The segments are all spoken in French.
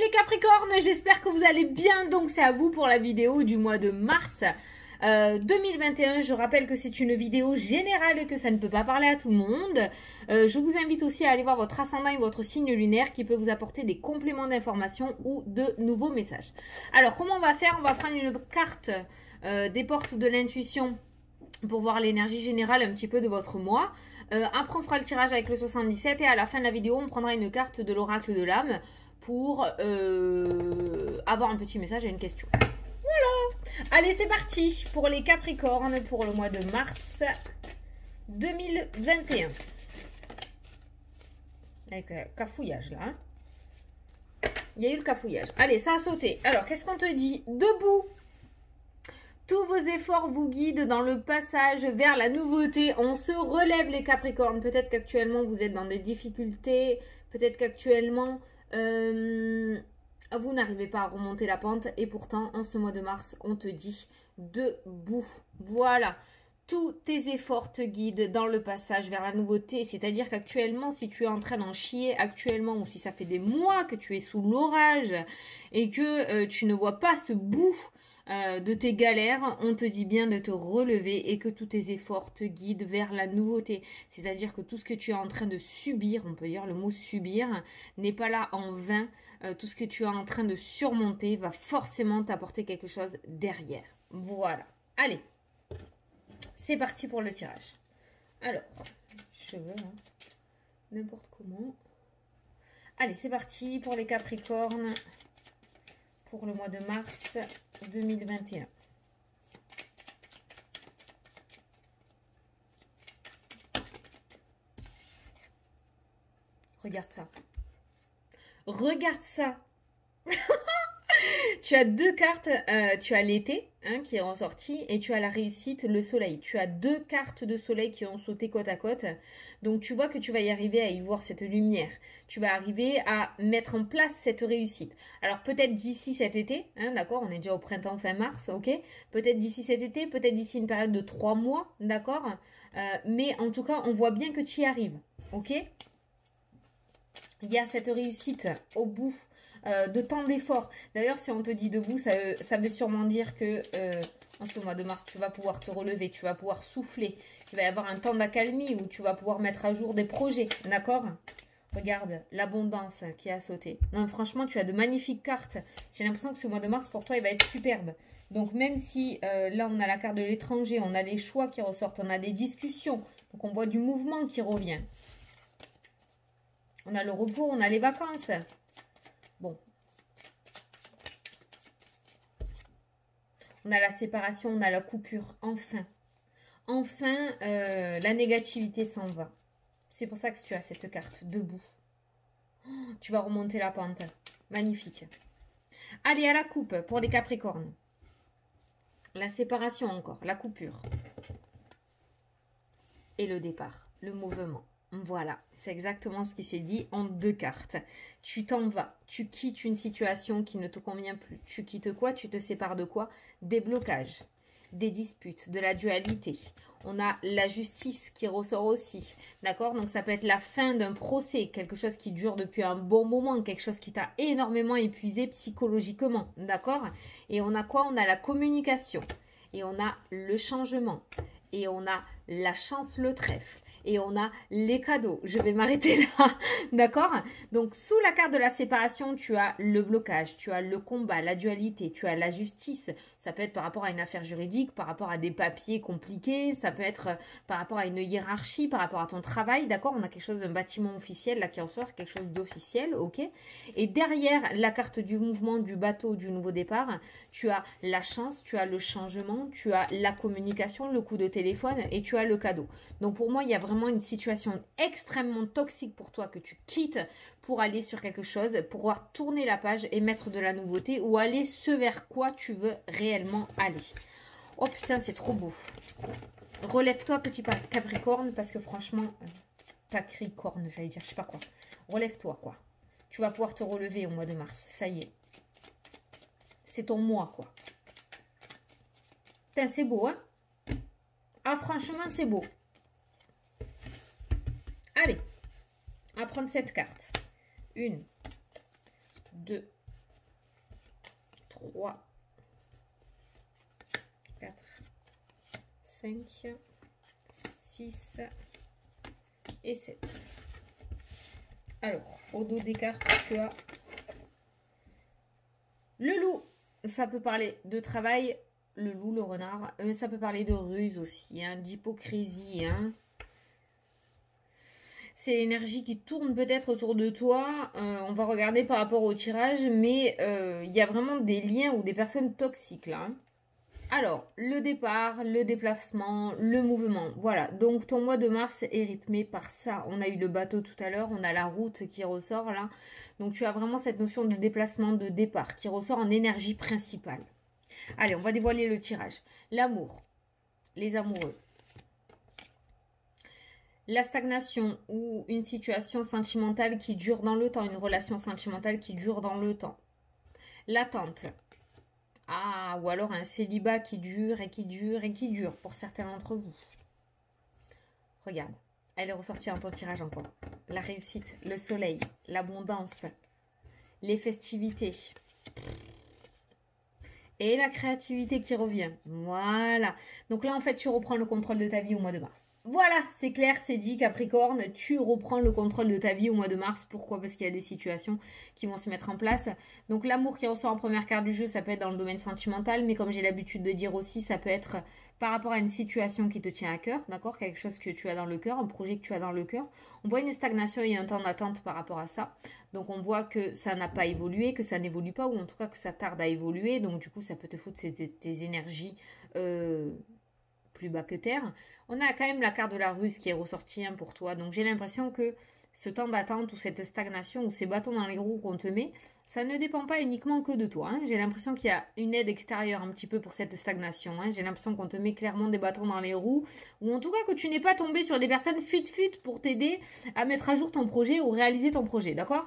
Les Capricornes, j'espère que vous allez bien. Donc c'est à vous pour la vidéo du mois de mars 2021. Je rappelle que c'est une vidéo générale et que ça ne peut pas parler à tout le monde. Je vous invite aussi à aller voir votre ascendant et votre signe lunaire qui peut vous apporter des compléments d'information ou de nouveaux messages. Alors comment on va faire? On va prendre une carte des portes de l'intuition pour voir l'énergie générale un petit peu de votre mois. Après on fera le tirage avec le 77 et à la fin de la vidéo on prendra une carte de l'oracle de l'âme pour avoir un petit message et une question. Voilà. Allez, c'est parti pour les Capricornes pour le mois de mars 2021. Avec le cafouillage là. Hein. Il y a eu le cafouillage. Allez, ça a sauté. Alors, qu'est-ce qu'on te dit? Debout. Tous vos efforts vous guident dans le passage vers la nouveauté. On se relève les Capricornes. Peut-être qu'actuellement vous êtes dans des difficultés. Peut-être qu'actuellement vous n'arrivez pas à remonter la pente. Et pourtant, en ce mois de mars, on te dit debout. Voilà. Tous tes efforts te guident dans le passage vers la nouveauté. C'est-à-dire qu'actuellement, si tu es en train d'en chier actuellement, ou si ça fait des mois que tu es sous l'orage et que tu ne vois pas ce bout de tes galères, on te dit bien de te relever et que tous tes efforts te guident vers la nouveauté. C'est-à-dire que tout ce que tu es en train de subir, on peut dire le mot subir, n'est pas là en vain. Tout ce que tu es en train de surmonter va forcément t'apporter quelque chose derrière. Voilà. Allez, c'est parti pour le tirage. Alors, cheveux, hein, n'importe comment. Allez, c'est parti pour les Capricornes pour le mois de mars 2021. Regarde ça. Regarde ça. Tu as deux cartes. Tu as l'été hein, qui est ressorti et tu as la réussite, le soleil. Tu as deux cartes de soleil qui ont sauté côte à côte. Donc tu vois que tu vas y arriver à y voir cette lumière. Tu vas arriver à mettre en place cette réussite. Alors peut-être d'ici cet été, hein, d'accord, on est déjà au printemps fin mars, ok. Peut-être d'ici cet été, peut-être d'ici une période de 3 mois, d'accord. Mais en tout cas, on voit bien que tu y arrives, ok. Il y a cette réussite au bout de tant d'efforts. D'ailleurs, si on te dit debout, ça veut sûrement dire que en ce mois de mars, tu vas pouvoir te relever, tu vas pouvoir souffler. Il va y avoir un temps d'accalmie où tu vas pouvoir mettre à jour des projets, d'accord? Regarde, l'abondance qui a sauté. Non, franchement, tu as de magnifiques cartes. J'ai l'impression que ce mois de mars, pour toi, il va être superbe. Donc, même si là, on a la carte de l'étranger, on a les choix qui ressortent, on a des discussions. Donc, on voit du mouvement qui revient. On a le repos, on a les vacances. Bon. On a la séparation, on a la coupure. Enfin. Enfin, la négativité s'en va. C'est pour ça que tu as cette carte debout. Oh, tu vas remonter la pente. Magnifique. Allez, à la coupe pour les Capricornes. La séparation encore, la coupure. Et le départ, le mouvement. Voilà, c'est exactement ce qui s'est dit en deux cartes. Tu t'en vas, tu quittes une situation qui ne te convient plus. Tu quittes quoi? Tu te sépares de quoi? Des blocages, des disputes, de la dualité. On a la justice qui ressort aussi, d'accord? Donc ça peut être la fin d'un procès, quelque chose qui dure depuis un bon moment, quelque chose qui t'a énormément épuisé psychologiquement, d'accord? Et on a quoi? On a la communication, et on a le changement, et on a la chance, le trèfle. Et on a les cadeaux. Je vais m'arrêter là, d'accord? Donc, sous la carte de la séparation, tu as le blocage, tu as le combat, la dualité, tu as la justice. Ça peut être par rapport à une affaire juridique, par rapport à des papiers compliqués, ça peut être par rapport à une hiérarchie, par rapport à ton travail, d'accord? On a quelque chose d'un bâtiment officiel, là, qui en sort, quelque chose d'officiel, ok? Et derrière la carte du mouvement, du bateau, du nouveau départ, tu as la chance, tu as le changement, tu as la communication, le coup de téléphone et tu as le cadeau. Donc, pour moi, il y a vraiment une situation extrêmement toxique pour toi que tu quittes pour aller sur quelque chose, pour pouvoir tourner la page et mettre de la nouveauté ou aller ce vers quoi tu veux réellement aller. Oh putain, c'est trop beau. Relève-toi, petit Capricorne, parce que franchement, Capricorne, j'allais dire, je sais pas quoi. Relève-toi, quoi. Tu vas pouvoir te relever au mois de mars, ça y est. C'est ton mois, quoi. Putain, c'est beau, hein? Ah, franchement, c'est beau. Allez, on va prendre cette carte. 1, 2, 3, 4, 5, 6 et 7. Alors, au dos des cartes, tu as le loup. Ça peut parler de travail, le loup, le renard. Ça peut parler de ruse aussi, hein, d'hypocrisie. Hein. C'est l'énergie qui tourne peut-être autour de toi. On va regarder par rapport au tirage, mais il y a vraiment des liens ou des personnes toxiques là. Hein. Alors, le départ, le déplacement, le mouvement. Voilà, donc ton mois de mars est rythmé par ça. On a eu le bateau tout à l'heure, on a la route qui ressort là. Donc tu as vraiment cette notion de déplacement, de départ qui ressort en énergie principale. Allez, on va dévoiler le tirage. L'amour, les amoureux. La stagnation ou une situation sentimentale qui dure dans le temps, une relation sentimentale qui dure dans le temps. L'attente. Ah, ou alors un célibat qui dure et qui dure et qui dure pour certains d'entre vous. Regarde, elle est ressortie dans ton tirage encore. La réussite, le soleil, l'abondance, les festivités. Et la créativité qui revient. Voilà. Donc là, en fait, tu reprends le contrôle de ta vie au mois de mars. Voilà, c'est clair, c'est dit, Capricorne, tu reprends le contrôle de ta vie au mois de mars. Pourquoi? Parce qu'il y a des situations qui vont se mettre en place. Donc l'amour qui ressort en première carte du jeu, ça peut être dans le domaine sentimental, mais comme j'ai l'habitude de dire aussi, ça peut être par rapport à une situation qui te tient à cœur, d'accord? Quelque chose que tu as dans le cœur, un projet que tu as dans le cœur. On voit une stagnation et un temps d'attente par rapport à ça. Donc on voit que ça n'a pas évolué, que ça n'évolue pas, ou en tout cas que ça tarde à évoluer. Donc du coup, ça peut te foutre tes énergies plus bas que terre. On a quand même la carte de la ruse qui est ressortie pour toi. Donc j'ai l'impression que ce temps d'attente ou cette stagnation ou ces bâtons dans les roues qu'on te met, ça ne dépend pas uniquement que de toi. Hein. J'ai l'impression qu'il y a une aide extérieure un petit peu pour cette stagnation. Hein. J'ai l'impression qu'on te met clairement des bâtons dans les roues, ou en tout cas que tu n'es pas tombé sur des personnes fut pour t'aider à mettre à jour ton projet ou réaliser ton projet, d'accord ?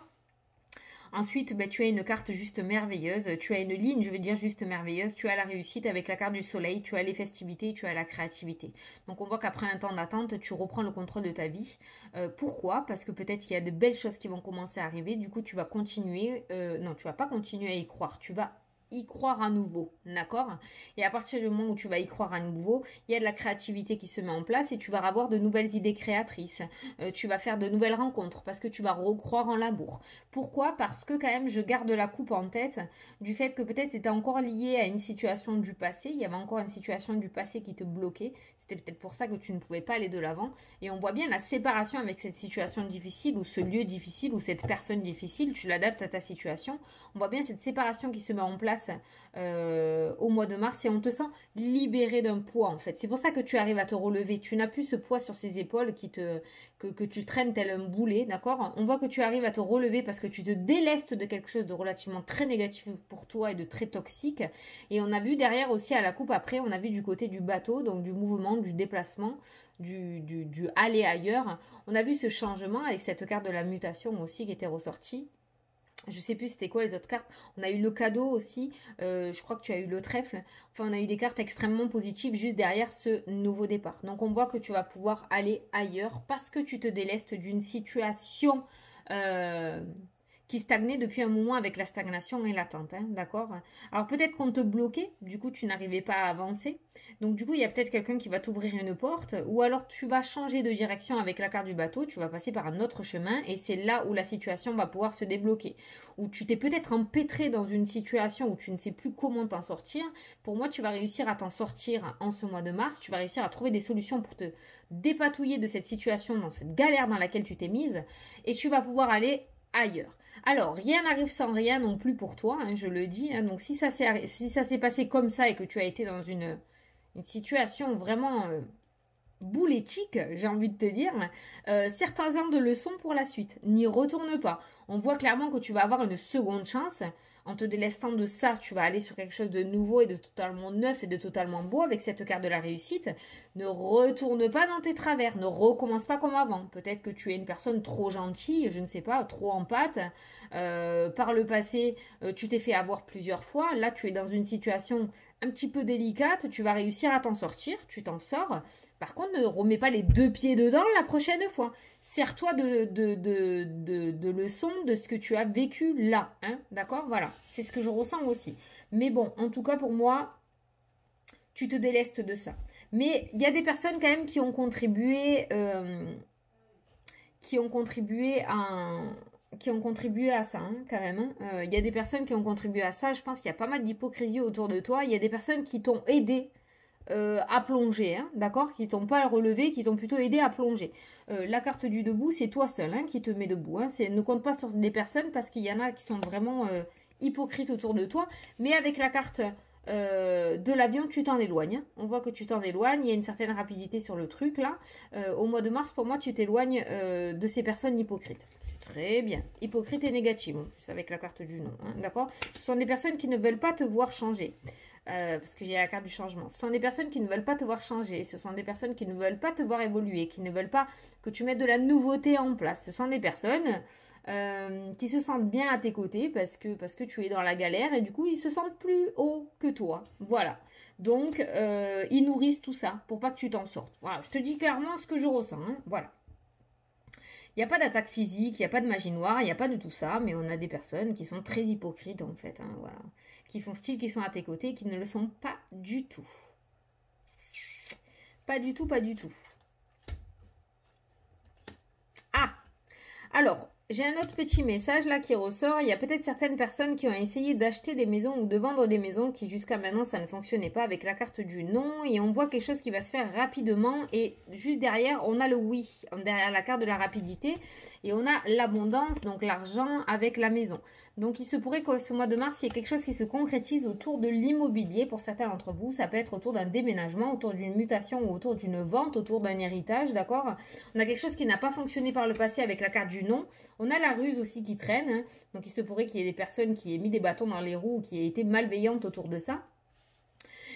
Ensuite, tu as une carte juste merveilleuse, tu as une ligne, je veux dire juste merveilleuse, tu as la réussite avec la carte du soleil, tu as les festivités, tu as la créativité. Donc on voit qu'après un temps d'attente, tu reprends le contrôle de ta vie. Pourquoi? Parce que peut-être qu'il y a de belles choses qui vont commencer à arriver, du coup tu vas continuer, non tu vas pas continuer à y croire, tu vas y croire à nouveau, d'accord? Et à partir du moment où tu vas y croire à nouveau, il y a de la créativité qui se met en place et tu vas avoir de nouvelles idées créatrices. Tu vas faire de nouvelles rencontres parce que tu vas recroire en l'amour. Pourquoi? Parce que quand même, je garde la coupe en tête du fait que peut-être tu étais encore lié à une situation du passé. Il y avait encore une situation du passé qui te bloquait. C'était peut-être pour ça que tu ne pouvais pas aller de l'avant. Et on voit bien la séparation avec cette situation difficile ou ce lieu difficile ou cette personne difficile. Tu l'adaptes à ta situation. On voit bien cette séparation qui se met en place au mois de mars et on te sent libéré d'un poids en fait. C'est pour ça que tu arrives à te relever. Tu n'as plus ce poids sur ses épaules que tu traînes tel un boulet, d'accord? On voit que tu arrives à te relever parce que tu te délestes de quelque chose de relativement très négatif pour toi et de très toxique. Et on a vu derrière aussi à la coupe après, on a vu du côté du bateau, donc du mouvement, du déplacement, du aller ailleurs. On a vu ce changement avec cette carte de la mutation aussi qui était ressortie. Je sais plus c'était quoi les autres cartes. On a eu le cadeau aussi. Je crois que tu as eu le trèfle. Enfin, on a eu des cartes extrêmement positives juste derrière ce nouveau départ. Donc, on voit que tu vas pouvoir aller ailleurs parce que tu te délestes d'une situation qui stagnait depuis un moment avec la stagnation et l'attente, hein, d'accord? Alors peut-être qu'on te bloquait, du coup tu n'arrivais pas à avancer. Donc du coup il y a peut-être quelqu'un qui va t'ouvrir une porte, ou alors tu vas changer de direction avec la carte du bateau, tu vas passer par un autre chemin et c'est là où la situation va pouvoir se débloquer. Ou tu t'es peut-être empêtré dans une situation où tu ne sais plus comment t'en sortir. Pour moi tu vas réussir à t'en sortir en ce mois de mars, tu vas réussir à trouver des solutions pour te dépatouiller de cette situation, dans cette galère dans laquelle tu t'es mise, et tu vas pouvoir aller ailleurs. Alors, rien n'arrive sans rien non plus pour toi, hein, je le dis. Hein, donc, si ça s'est passé comme ça et que tu as été dans une situation vraiment boulétique, j'ai envie de te dire, certains ans de leçons pour la suite. N'y retourne pas. On voit clairement que tu vas avoir une seconde chance. En te délestant de ça, tu vas aller sur quelque chose de nouveau et de totalement neuf et de totalement beau avec cette carte de la réussite. Ne retourne pas dans tes travers, ne recommence pas comme avant. Peut-être que tu es une personne trop gentille, je ne sais pas, trop en pâte. Par le passé, tu t'es fait avoir plusieurs fois. Là, tu es dans une situation un petit peu délicate. Tu vas réussir à t'en sortir, tu t'en sors. Par contre, ne remets pas les deux pieds dedans la prochaine fois. Sers-toi de leçons de ce que tu as vécu là. Hein, d'accord? Voilà, c'est ce que je ressens aussi. Mais bon, en tout cas, pour moi, tu te délestes de ça. Mais il y a des personnes quand même qui ont contribué à ça, hein, quand même. Il y a des personnes qui ont contribué à ça. Je pense qu'il y a pas mal d'hypocrisie autour de toi. Il y a des personnes qui t'ont aidé à plonger, hein, d'accord, qui t'ont pas relevé, qui t'ont plutôt aidé à plonger. La carte du debout, c'est toi seul, hein, qui te met debout. Hein. Ne compte pas sur des personnes parce qu'il y en a qui sont vraiment hypocrites autour de toi. Mais avec la carte de l'avion, tu t'en éloignes. Hein. On voit que tu t'en éloignes. Il y a une certaine rapidité sur le truc là. Au mois de mars, pour moi, tu t'éloignes de ces personnes hypocrites. C'est très bien. Hypocrite et négative, en plus, avec la carte du non. Hein, d'accord. Ce sont des personnes qui ne veulent pas te voir changer. Parce que j'ai la carte du changement. Ce sont des personnes qui ne veulent pas te voir changer. Ce sont des personnes qui ne veulent pas te voir évoluer, qui ne veulent pas que tu mettes de la nouveauté en place. Ce sont des personnes qui se sentent bien à tes côtés parce que tu es dans la galère et du coup, ils se sentent plus haut que toi. Voilà. Donc, ils nourrissent tout ça pour pas que tu t'en sortes. Voilà. Je te dis clairement ce que je ressens. Hein. Voilà. Il n'y a pas d'attaque physique, il n'y a pas de magie noire, il n'y a pas de tout ça, mais on a des personnes qui sont très hypocrites en fait, hein, voilà. Qui font style, qui sont à tes côtés, qui ne le sont pas du tout. Pas du tout, pas du tout. Ah, alors, j'ai un autre petit message là qui ressort. Il y a peut-être certaines personnes qui ont essayé d'acheter des maisons ou de vendre des maisons qui jusqu'à maintenant ça ne fonctionnait pas avec la carte du non. Et on voit quelque chose qui va se faire rapidement. Et juste derrière, on a le oui. Derrière la carte de la rapidité. Et on a l'abondance, donc l'argent avec la maison. Donc il se pourrait que ce mois de mars, il y ait quelque chose qui se concrétise autour de l'immobilier. Pour certains d'entre vous, ça peut être autour d'un déménagement, autour d'une mutation ou autour d'une vente, autour d'un héritage, d'accord? On a quelque chose qui n'a pas fonctionné par le passé avec la carte du non. On a la ruse aussi qui traîne, hein. Donc il se pourrait qu'il y ait des personnes qui aient mis des bâtons dans les roues ou qui aient été malveillantes autour de ça.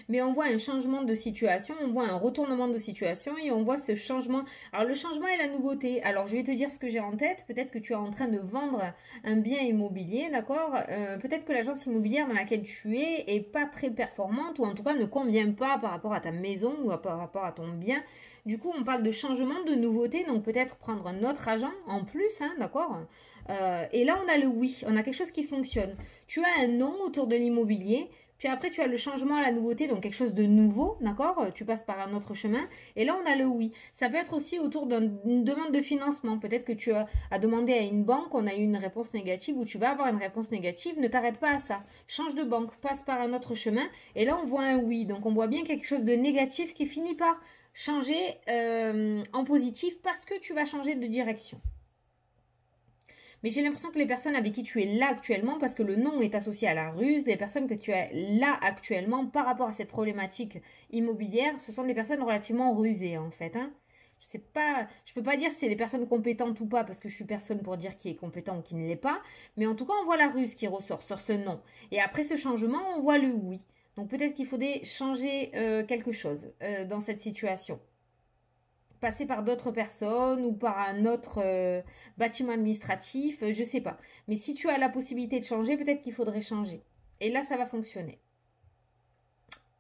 Mais on voit un changement de situation, on voit un retournement de situation et on voit ce changement. Alors le changement est la nouveauté. Alors je vais te dire ce que j'ai en tête. Peut-être que tu es en train de vendre un bien immobilier, d'accord? Peut-être que l'agence immobilière dans laquelle tu es est pas très performante ou en tout cas ne convient pas par rapport à ta maison ou par rapport à ton bien. Du coup, on parle de changement, de nouveauté, donc peut-être prendre un autre agent en plus, hein, d'accord? Et là, on a le oui, on a quelque chose qui fonctionne. Tu as un non autour de l'immobilier. Puis après, tu as le changement à la nouveauté, donc quelque chose de nouveau, d'accord? Tu passes par un autre chemin. Et là, on a le oui. Ça peut être aussi autour d'une demande de financement. Peut-être que tu as demandé à une banque, on a eu une réponse négative ou tu vas avoir une réponse négative. Ne t'arrête pas à ça. Change de banque, passe par un autre chemin. Et là, on voit un oui. Donc, on voit bien quelque chose de négatif qui finit par changer en positif parce que tu vas changer de direction. Mais j'ai l'impression que les personnes avec qui tu es là actuellement, parce que le non est associé à la ruse, les personnes que tu as là actuellement par rapport à cette problématique immobilière, ce sont des personnes relativement rusées en fait. Hein. Je peux pas dire si c'est les personnes compétentes ou pas, parce que je suis personne pour dire qui est compétent ou qui ne l'est pas. Mais en tout cas, on voit la ruse qui ressort sur ce non. Et après ce changement, on voit le oui. Donc peut-être qu'il faudrait changer quelque chose dans cette situation. Passer par d'autres personnes ou par un autre bâtiment administratif, je sais pas. Mais si tu as la possibilité de changer, peut-être qu'il faudrait changer. Et là, ça va fonctionner.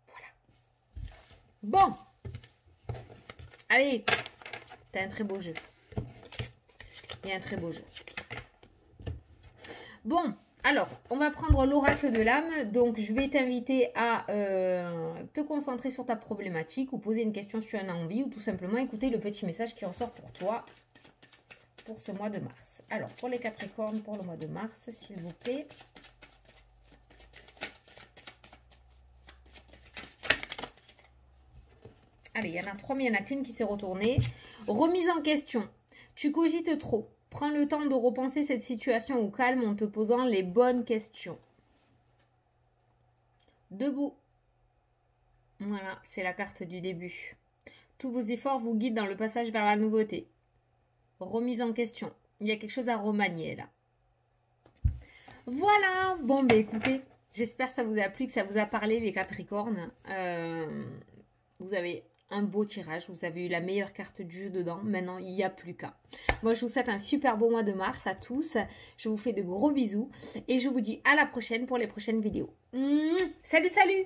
Voilà. Bon. Allez. T'as un très beau jeu. Il y a un très beau jeu. Bon. Alors, on va prendre l'oracle de l'âme. Donc, je vais t'inviter à te concentrer sur ta problématique ou poser une question si tu en as envie ou tout simplement écouter le petit message qui ressort pour toi pour ce mois de mars. Alors, pour les Capricornes, pour le mois de mars, s'il vous plaît. Allez, il y en a 3, mais il n'y en a qu'une qui s'est retournée. Remise en question. Tu cogites trop. Prends le temps de repenser cette situation au calme en te posant les bonnes questions. Debout. Voilà, c'est la carte du début. Tous vos efforts vous guident dans le passage vers la nouveauté. Remise en question. Il y a quelque chose à remanier là. Voilà. Bon, ben écoutez, j'espère que ça vous a plu, que ça vous a parlé les Capricornes. Vous avez un beau tirage, vous avez eu la meilleure carte du jeu dedans, maintenant il n'y a plus qu'à. Moi je vous souhaite un super beau mois de mars à tous, je vous fais de gros bisous et je vous dis à la prochaine pour les prochaines vidéos. Salut salut!